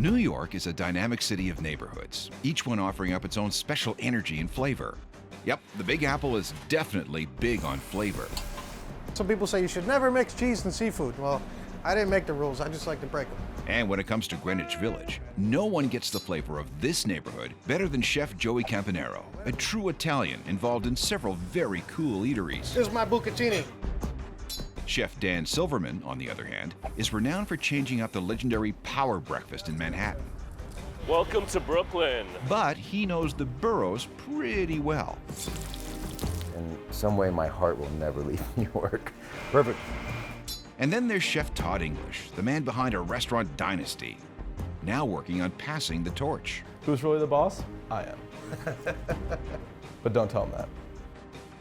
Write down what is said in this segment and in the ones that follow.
New York is a dynamic city of neighborhoods, each one offering up its own special energy and flavor. Yep, the Big Apple is definitely big on flavor. Some people say you should never mix cheese and seafood. Well, I didn't make the rules, I just like to break them. And when it comes to Greenwich Village, no one gets the flavor of this neighborhood better than Chef Joey Campanero, a true Italian involved in several very cool eateries. Here's my bucatini. Chef Dan Silverman, on the other hand, is renowned for changing up the legendary Power Breakfast in Manhattan. Welcome to Brooklyn. But he knows the boroughs pretty well. In some way, my heart will never leave New York. Perfect. And then there's Chef Todd English, the man behind a restaurant dynasty, now working on passing the torch. Who's really the boss? I am. But don't tell him that.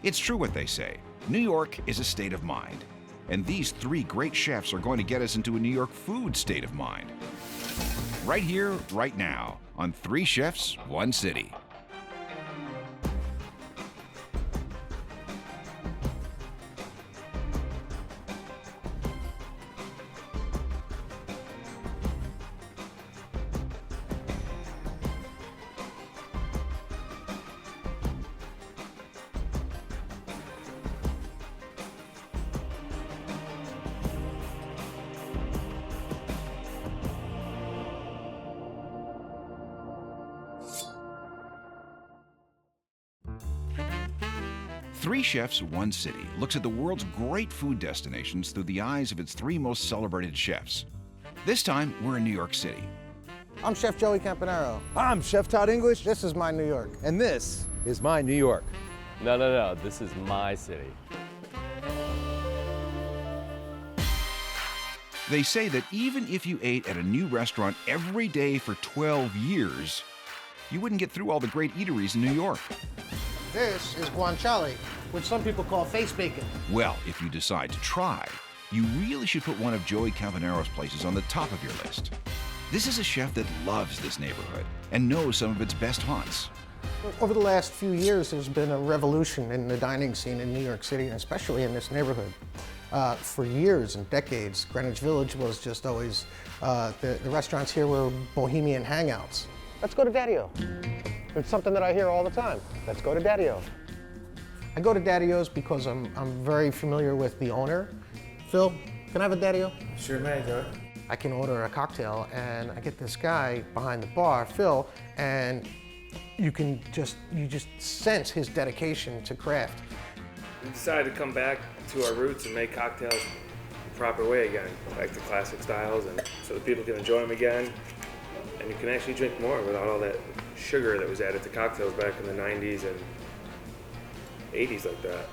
It's true what they say. New York is a state of mind. And these three great chefs are going to get us into a New York food state of mind. Right here, right now, on Three Chefs, One City. Three Chefs, One City looks at the world's great food destinations through the eyes of its three most celebrated chefs. This time, we're in New York City. I'm Chef Joey Campanero. I'm Chef Todd English, This is my New York. and this is my New York. No, this is my city. They say that even if you ate at a new restaurant every day for 12 years, you wouldn't get through all the great eateries in New York. This is guanciale, which some people call face bacon. Well, if you decide to try, you really should put one of Joey Campanero's places on the top of your list. This is a chef that loves this neighborhood and knows some of its best haunts. Over the last few years, there's been a revolution in the dining scene in New York City, and especially in this neighborhood. For years and decades, Greenwich Village was just always, the restaurants here were bohemian hangouts. Let's go to Daddy-O. It's something that I hear all the time. Let's go to Daddy-O. I go to Daddy-O's because I'm very familiar with the owner. Phil, can I have a Daddy-O? Sure may, Joe. I can order a cocktail, and I get this guy behind the bar, Phil, and you just sense his dedication to craft. We decided to come back to our roots and make cocktails the proper way again, like the classic styles, and so that people can enjoy them again, and you can actually drink more without all that sugar that was added to cocktails back in the 90s and 80s like that.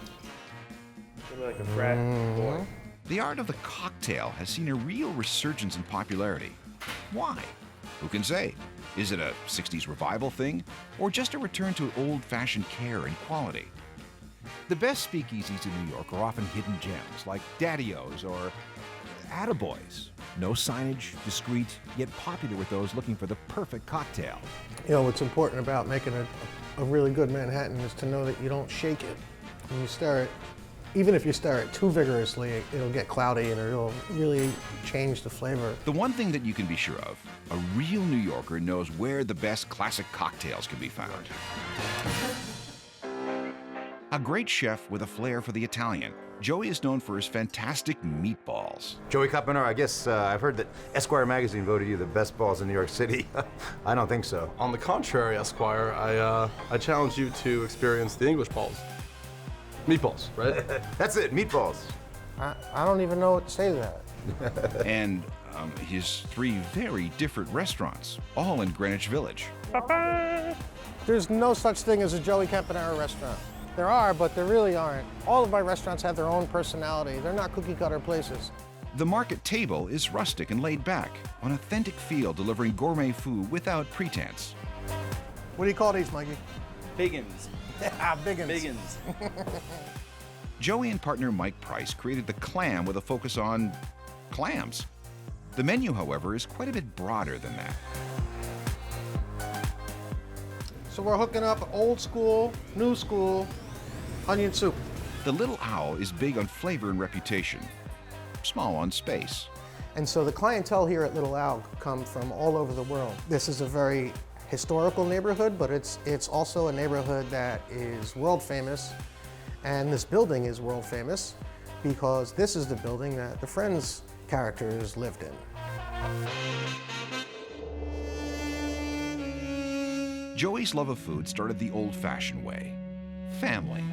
Maybe like a frat boy. The art of the cocktail has seen a real resurgence in popularity. Why? Who can say? Is it a 60s revival thing, or just a return to old-fashioned care and quality? The best speakeasies in New York are often hidden gems, like Daddy-O's or Attaboys. No signage, discreet, yet popular with those looking for the perfect cocktail. You know, what's important about making a really good Manhattan is to know that you don't shake it. When you stir it, even if you stir it too vigorously, it'll get cloudy and it'll really change the flavor. The one thing that you can be sure of, a real New Yorker knows where the best classic cocktails can be found. A great chef with a flair for the Italian, Joey is known for his fantastic meatballs. Joey Campanaro, I guess I've heard that Esquire magazine voted you the best balls in New York City. I don't think so. On the contrary, Esquire, I challenge you to experience the English balls. Meatballs, right? That's it, meatballs. I don't even know what to say to that. And his three very different restaurants, all in Greenwich Village. There's no such thing as a Joey Campanaro restaurant. There are, but there really aren't. All of my restaurants have their own personality. They're not cookie-cutter places. The market table is rustic and laid back, an authentic feel delivering gourmet food without pretense. What do you call these, Mikey? Biggins. Biggins. Biggins. Joey and partner Mike Price created the clam with a focus on clams. The menu, however, is quite a bit broader than that. So we're hooking up old school, new school, onion soup. The Little Owl is big on flavor and reputation, small on space. And so the clientele here at Little Al come from all over the world. This is a very historical neighborhood, but it's also a neighborhood that is world famous. And this building is world famous because this is the building that the Friends characters lived in. Joey's love of food started the old-fashioned way: family.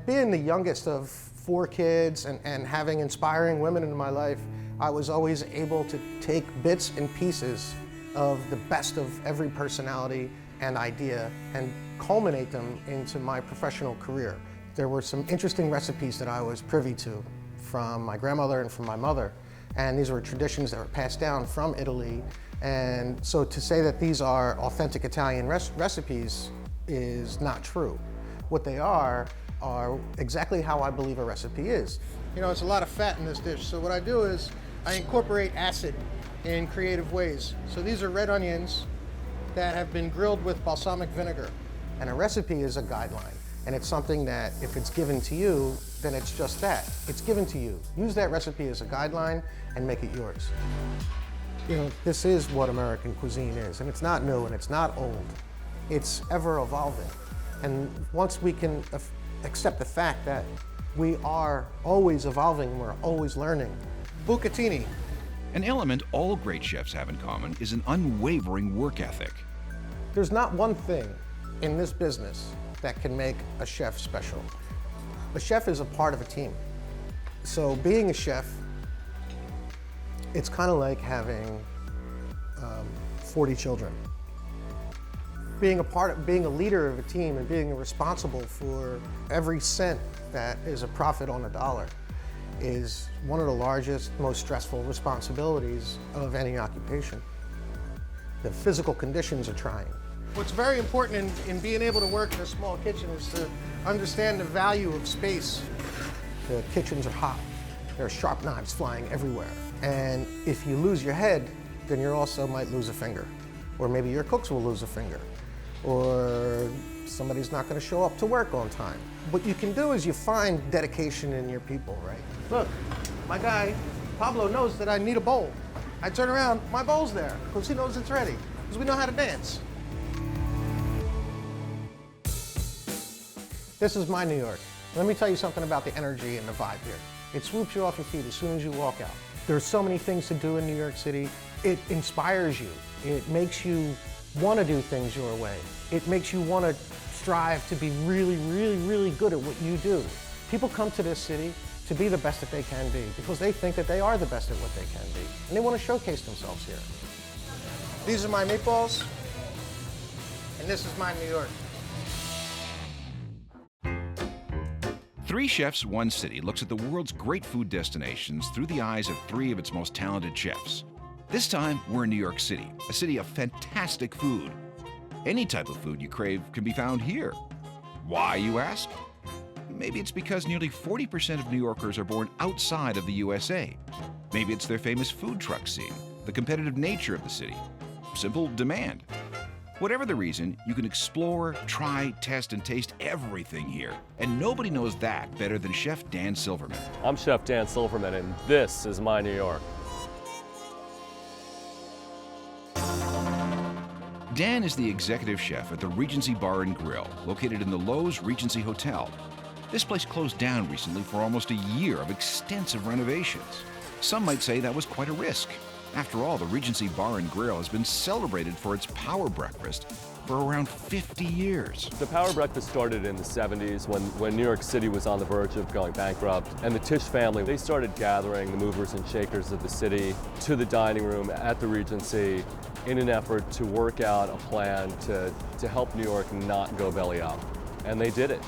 Being the youngest of 4 kids and having inspiring women in my life, I was always able to take bits and pieces of the best of every personality and idea and culminate them into my professional career. There were some interesting recipes that I was privy to from my grandmother and from my mother, and these were traditions that were passed down from Italy. And so to say that these are authentic Italian recipes is not true. What they are exactly how I believe a recipe is. You know, it's a lot of fat in this dish, so what I do is I incorporate acid in creative ways. So these are red onions that have been grilled with balsamic vinegar. And a recipe is a guideline, and it's something that if it's given to you, then it's just that. It's given to you. Use that recipe as a guideline and make it yours. You know, this is what American cuisine is, and it's not new and it's not old. It's ever evolving. And once we can accept the fact that we are always evolving, we're always learning. Bucatini. An element all great chefs have in common is an unwavering work ethic. There's not one thing in this business that can make a chef special. A chef is a part of a team. So being a chef, it's kind of like having 40 children. Being a leader of a team and being responsible for every cent that is a profit on a dollar is one of the largest, most stressful responsibilities of any occupation. The physical conditions are trying. What's very important in being able to work in a small kitchen is to understand the value of space. The kitchens are hot. There are sharp knives flying everywhere. And if you lose your head, then you also might lose a finger. Or maybe your cooks will lose a finger. Or somebody's not going to show up to work on time. What you can do is you find dedication in your people, right? Look, my guy, Pablo, knows that I need a bowl. I turn around, my bowl's there, because he knows it's ready, because we know how to dance. This is my New York. Let me tell you something about the energy and the vibe here. It swoops you off your feet as soon as you walk out. There's so many things to do in New York City. It inspires you. It makes you want to do things your way. It makes you want to strive to be really, really, really good at what you do. People come to this city to be the best that they can be because they think that they are the best at what they can be, and they want to showcase themselves here. These are my meatballs, and this is my New York. 3 Chefs, 1 City looks at the world's great food destinations through the eyes of 3 of its most talented chefs. This time, we're in New York City, a city of fantastic food. Any type of food you crave can be found here. Why, you ask? Maybe it's because nearly 40% of New Yorkers are born outside of the USA. Maybe it's their famous food truck scene, the competitive nature of the city, simple demand. Whatever the reason, you can explore, try, test, and taste everything here. And nobody knows that better than Chef Dan Silverman. I'm Chef Dan Silverman, and this is my New York. Dan is the executive chef at the Regency Bar and Grill, located in the Lowe's Regency Hotel. This place closed down recently for almost a year of extensive renovations. Some might say that was quite a risk. After all, the Regency Bar and Grill has been celebrated for its power breakfast for around 50 years. The power breakfast started in the 70s when New York City was on the verge of going bankrupt. And the Tisch family, they started gathering the movers and shakers of the city to the dining room at the Regency in an effort to work out a plan to help New York not go belly up. And they did it.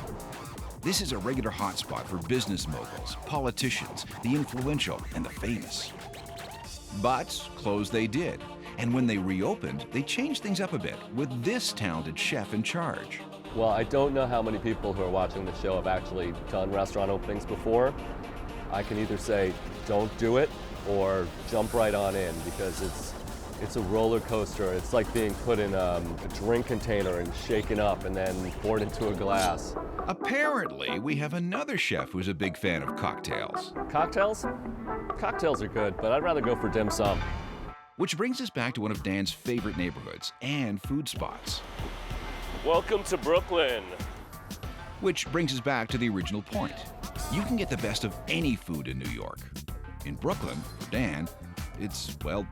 This is a regular hotspot for business moguls, politicians, the influential, and the famous. But close they did. And when they reopened, they changed things up a bit with this talented chef in charge. Well, I don't know how many people who are watching the show have actually done restaurant openings before. I can either say, don't do it, or jump right on in, because it's a roller coaster. It's like being put in a drink container and shaken up and then poured into a glass. Apparently, we have another chef who's a big fan of cocktails. Cocktails? Cocktails are good, but I'd rather go for dim sum. Which brings us back to one of Dan's favorite neighborhoods and food spots. Welcome to Brooklyn. Which brings us back to the original point. You can get the best of any food in New York. In Brooklyn, for Dan, it's, well,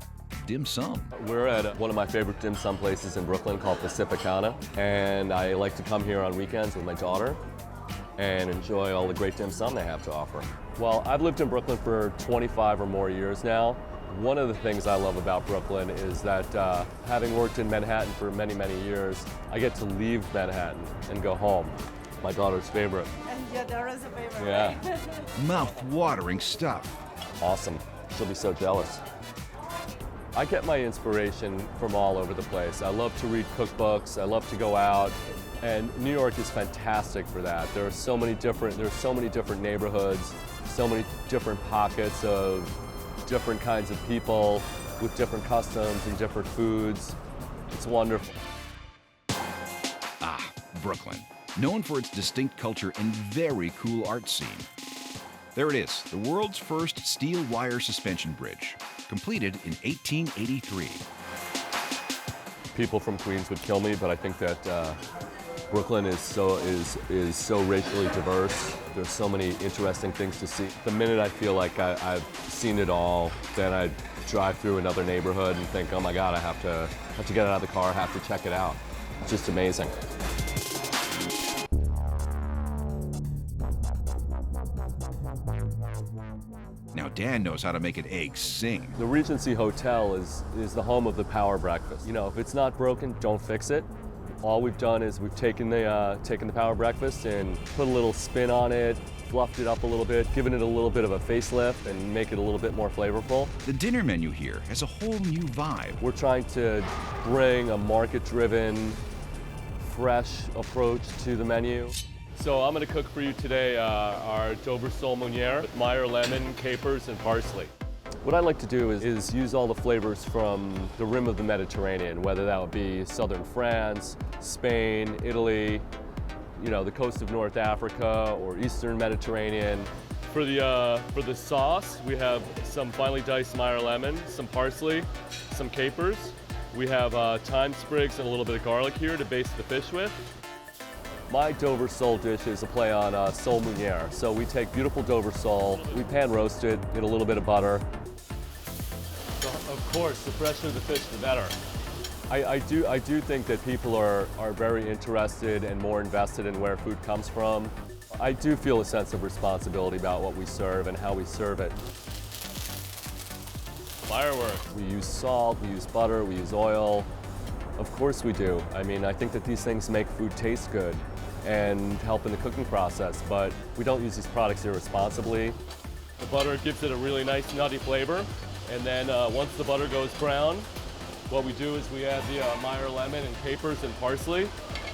dim sum. We're at one of my favorite dim sum places in Brooklyn called Pacificana, and I like to come here on weekends with my daughter and enjoy all the great dim sum they have to offer. Well, I've lived in Brooklyn for 25 or more years now. One of the things I love about Brooklyn is that having worked in Manhattan for many, many years, I get to leave Manhattan and go home. My daughter's favorite. And your daughter's a favorite. Yeah. Right? Mouth-watering stuff. Awesome. She'll be so jealous. I get my inspiration from all over the place. I love to read cookbooks. I love to go out. And New York is fantastic for that. There's so many different neighborhoods, so many different pockets of different kinds of people with different customs and different foods. It's wonderful. Ah, Brooklyn. Known for its distinct culture and very cool art scene. There it is, the world's first steel wire suspension bridge, completed in 1883. People from Queens would kill me, but I think that Brooklyn is so racially diverse. There's so many interesting things to see. The minute I feel like I've seen it all, then I drive through another neighborhood and think, oh my God, I have to get out of the car, have to check it out. It's just amazing. Now Dan knows how to make an egg sing. The Regency Hotel is the home of the power breakfast. You know, if it's not broken, don't fix it. All we've done is we've taken the power breakfast and put a little spin on it, fluffed it up a little bit, given it a little bit of a facelift and make it a little bit more flavorful. The dinner menu here has a whole new vibe. We're trying to bring a market-driven, fresh approach to the menu. So I'm going to cook for you today our Dover sole meuniere with Meyer lemon, capers, and parsley. What I like to do is use all the flavors from the rim of the Mediterranean, whether that would be southern France, Spain, Italy, you know, the coast of North Africa, or eastern Mediterranean. For the sauce, we have some finely diced Meyer lemon, some parsley, some capers. We have thyme sprigs and a little bit of garlic here to baste the fish with. My Dover sole dish is a play on sole meuniere. So we take beautiful Dover sole, we pan roast it in a little bit of butter. So of course, the fresher the fish, the better. I do think that people are very interested and more invested in where food comes from. I do feel a sense of responsibility about what we serve and how we serve it. Fireworks. We use salt, we use butter, we use oil. Of course we do. I mean, I think that these things make food taste good and help in the cooking process, but we don't use these products irresponsibly. The butter gives it a really nice nutty flavor, and then once the butter goes brown, what we do is we add the Meyer lemon and capers and parsley,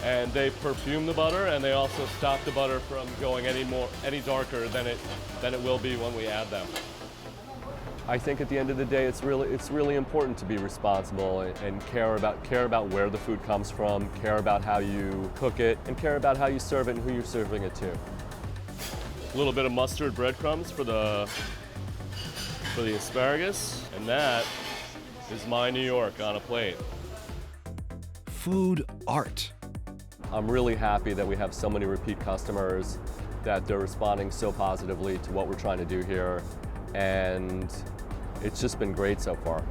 and they perfume the butter, and they also stop the butter from going any darker than it will be when we add them. I think at the end of the day, it's really important to be responsible and care about where the food comes from, care about how you cook it, and care about how you serve it and who you're serving it to. A little bit of mustard breadcrumbs for the asparagus, and that is my New York on a plate. Food art. I'm really happy that we have so many repeat customers, that they're responding so positively to what we're trying to do here, and it's just been great so far.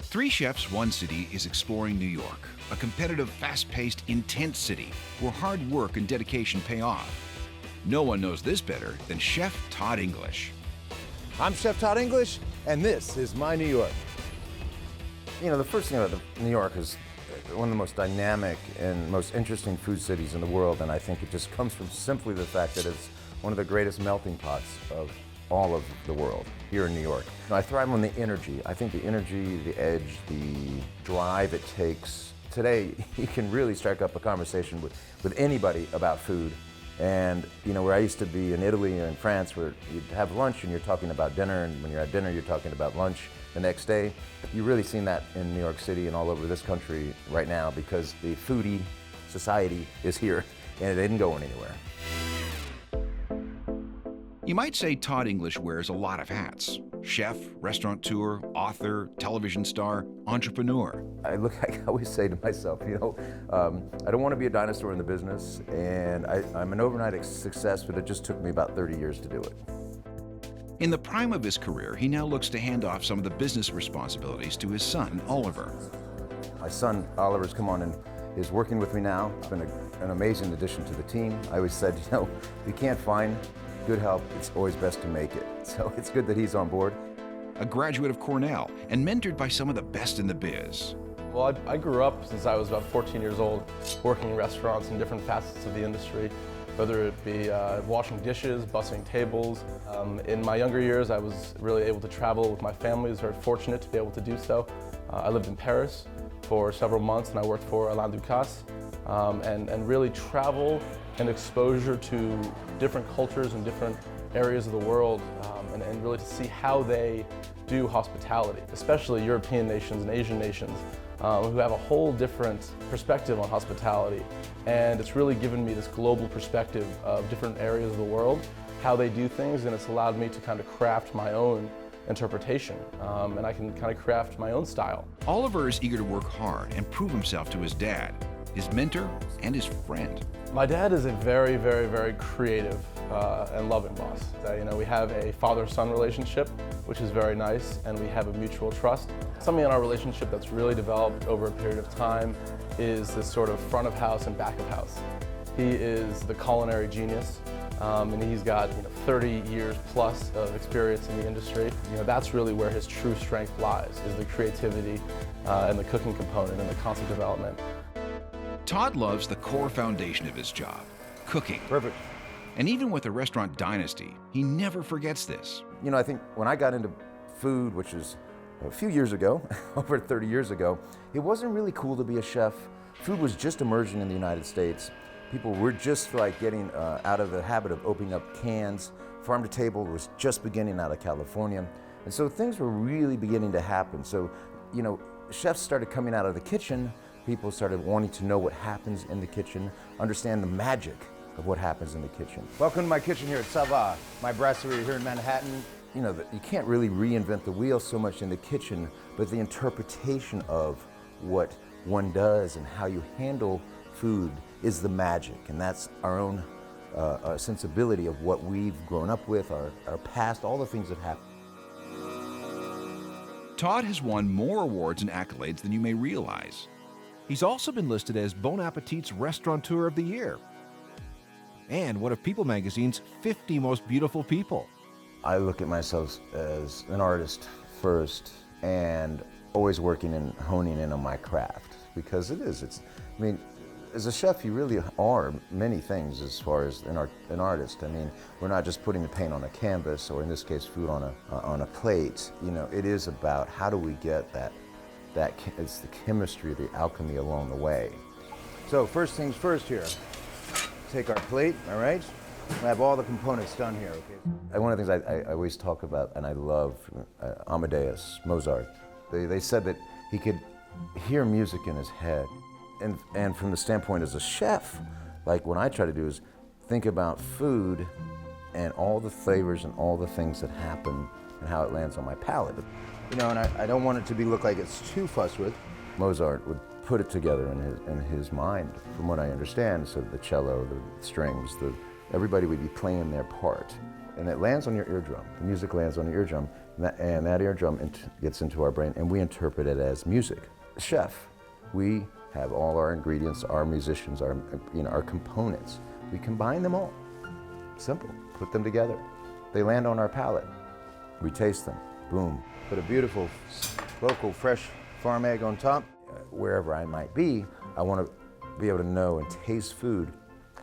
Three Chefs, One City is exploring New York, a competitive, fast-paced, intense city where hard work and dedication pay off. No one knows this better than Chef Todd English. I'm Chef Todd English, and this is my New York. You know, the first thing about New York is one of the most dynamic and most interesting food cities in the world, and I think it just comes from simply the fact that it's one of the greatest melting pots of all of the world here in New York. I thrive on the energy. I think the energy, the edge, the drive it takes. Today, you can really strike up a conversation with anybody about food, And where I used to be in Italy or in France, where you'd have lunch and you're talking about dinner, and when you're at dinner, you're talking about lunch the next day. You've really seen that in New York City and all over this country right now, because the foodie society is here and it isn't going anywhere. You might say Todd English wears a lot of hats. Chef, restaurateur, author, television star, entrepreneur. I always say to myself, I don't want to be a dinosaur in the business, and I'm an overnight success, but it just took me about 30 years to do it. In the prime of his career, he now looks to hand off some of the business responsibilities to his son, Oliver. My son, Oliver's come on and is working with me now. It's been an amazing addition to the team. I always said, if you can't find good help, it's always best to make it. So it's good that he's on board. A graduate of Cornell and mentored by some of the best in the biz. Well, I grew up since I was about 14 years old, working in restaurants in different facets of the industry, whether it be washing dishes, bussing tables. In my younger years, I was really able to travel with my family. I was very fortunate to be able to do so. I lived in Paris for several months, and I worked for Alain Ducasse, and really travel and exposure to different cultures and different areas of the world, and really to see how they do hospitality, especially European nations and Asian nations who have a whole different perspective on hospitality. And it's really given me this global perspective of different areas of the world, how they do things, and it's allowed me to kind of craft my own interpretation, and I can kind of craft my own style. Oliver is eager to work hard and prove himself to his dad, his mentor, and his friend. My dad is a very, very, very creative and loving boss. We have a father-son relationship, which is very nice, and we have a mutual trust. Something in our relationship that's really developed over a period of time is this sort of front of house and back of house. He is the culinary genius, and he's got 30 years plus of experience in the industry. That's really where his true strength lies, is the creativity and the cooking component and the concept development. Todd loves the core foundation of his job, cooking. Perfect. And even with a restaurant dynasty, he never forgets this. I think when I got into food, which is a few years ago, over 30 years ago, it wasn't really cool to be a chef. Food was just emerging in the United States. People were just getting out of the habit of opening up cans. Farm to table was just beginning out of California. And so things were really beginning to happen. So, chefs started coming out of the kitchen. People started wanting to know what happens in the kitchen, understand the magic of what happens in the kitchen. Welcome to my kitchen here at Sava, my brasserie here in Manhattan. You can't really reinvent the wheel so much in the kitchen, but the interpretation of what one does and how you handle food is the magic, and that's our own sensibility of what we've grown up with, our past, all the things that happen. Todd has won more awards and accolades than you may realize. He's also been listed as Bon Appetit's Restaurateur of the Year and one of People magazine's 50 Most Beautiful People. I look at myself as an artist first, and always working and honing in on my craft, because as a chef, you really are many things as far as an artist. We're not just putting the paint on a canvas, or in this case, food on a plate. It is about how do we get that it's the chemistry, the alchemy along the way. So first things first here. Take our plate, all right? We have all the components done here, okay? And one of the things I always talk about, and I love Amadeus, Mozart. They said that he could hear music in his head. And from the standpoint as a chef, like what I try to do is think about food and all the flavors and all the things that happen and how it lands on my palate. And I don't want it to look like it's too fussed with. Mozart would put it together in his mind, from what I understand. So the cello, the strings, everybody would be playing their part. And it lands on your eardrum. The music lands on your eardrum, and that eardrum gets into our brain, and we interpret it as music. Chef, we have all our ingredients, our musicians, our components. We combine them all. Simple. Put them together. They land on our palate. We taste them. Boom. Put a beautiful local fresh farm egg on top. Wherever I might be, I want to be able to know and taste food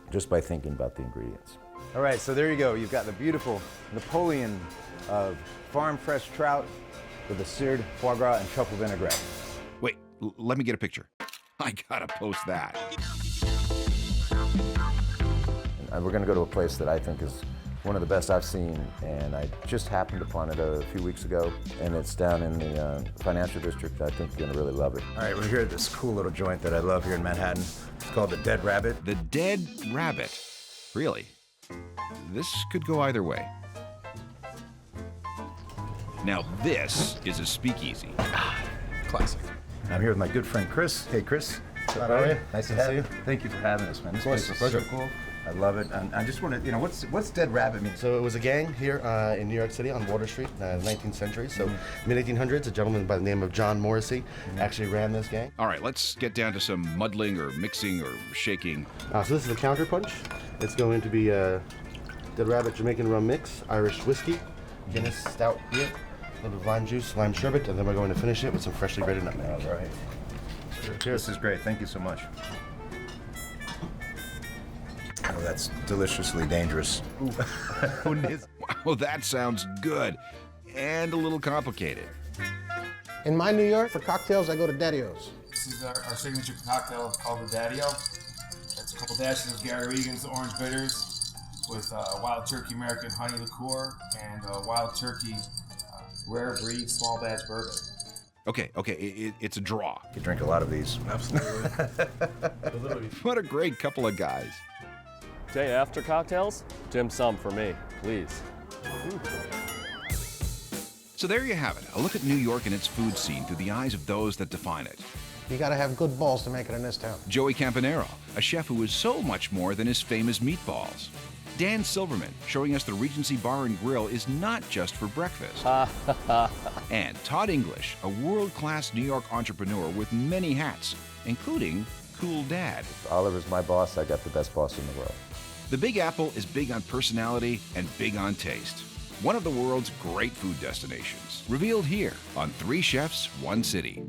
just by thinking about the ingredients. All right, so there you go. You've got the beautiful Napoleon of farm fresh trout with a seared foie gras and truffle vinaigrette. Wait, let me get a picture. I gotta post that. we're going to go to a place that I think is one of the best I've seen, and I just happened upon it a few weeks ago, and it's down in the financial district. I think you're going to really love it. All right, we're here at this cool little joint that I love here in Manhattan. It's called the Dead Rabbit. The Dead Rabbit. Really? This could go either way. Now this is a speakeasy. Classic. I'm here with my good friend Chris. Hey, Chris. How are you? Nice to have you. Thank you for having us, man. This place is so cool. I love it. And I just want to, what's Dead Rabbit mean? So it was a gang here in New York City on Water Street, 19th century. So mid-1800s, a gentleman by the name of John Morrissey actually ran this gang. All right, let's get down to some muddling or mixing or shaking. So this is a counter punch. It's going to be Dead Rabbit Jamaican rum mix, Irish whiskey, Guinness stout beer, a little bit of lime juice, lime sherbet, and then we're going to finish it with some freshly grated nutmeg. All right. Cheers. This is great. Thank you so much. Oh, that's deliciously dangerous. Wow, that sounds good and a little complicated. In my New York, for cocktails, I go to Daddy-O's. This is our signature cocktail called the Daddy-O. It's a couple dashes of Gary Regan's orange bitters with wild turkey American honey liqueur and wild turkey rare breed small batch bourbon. Okay, it's a draw. You could drink a lot of these. Absolutely. What a great couple of guys. Day after cocktails, dim sum for me, please. So there you have it, a look at New York and its food scene through the eyes of those that define it. You gotta have good balls to make it in this town. Joey Campanero, a chef who is so much more than his famous meatballs. Dan Silverman, showing us the Regency Bar and Grill is not just for breakfast. And Todd English, a world-class New York entrepreneur with many hats, including Cool Dad. If Oliver's my boss, I got the best boss in the world. The Big Apple is big on personality and big on taste. One of the world's great food destinations. Revealed here on 3 Chefs, 1 City.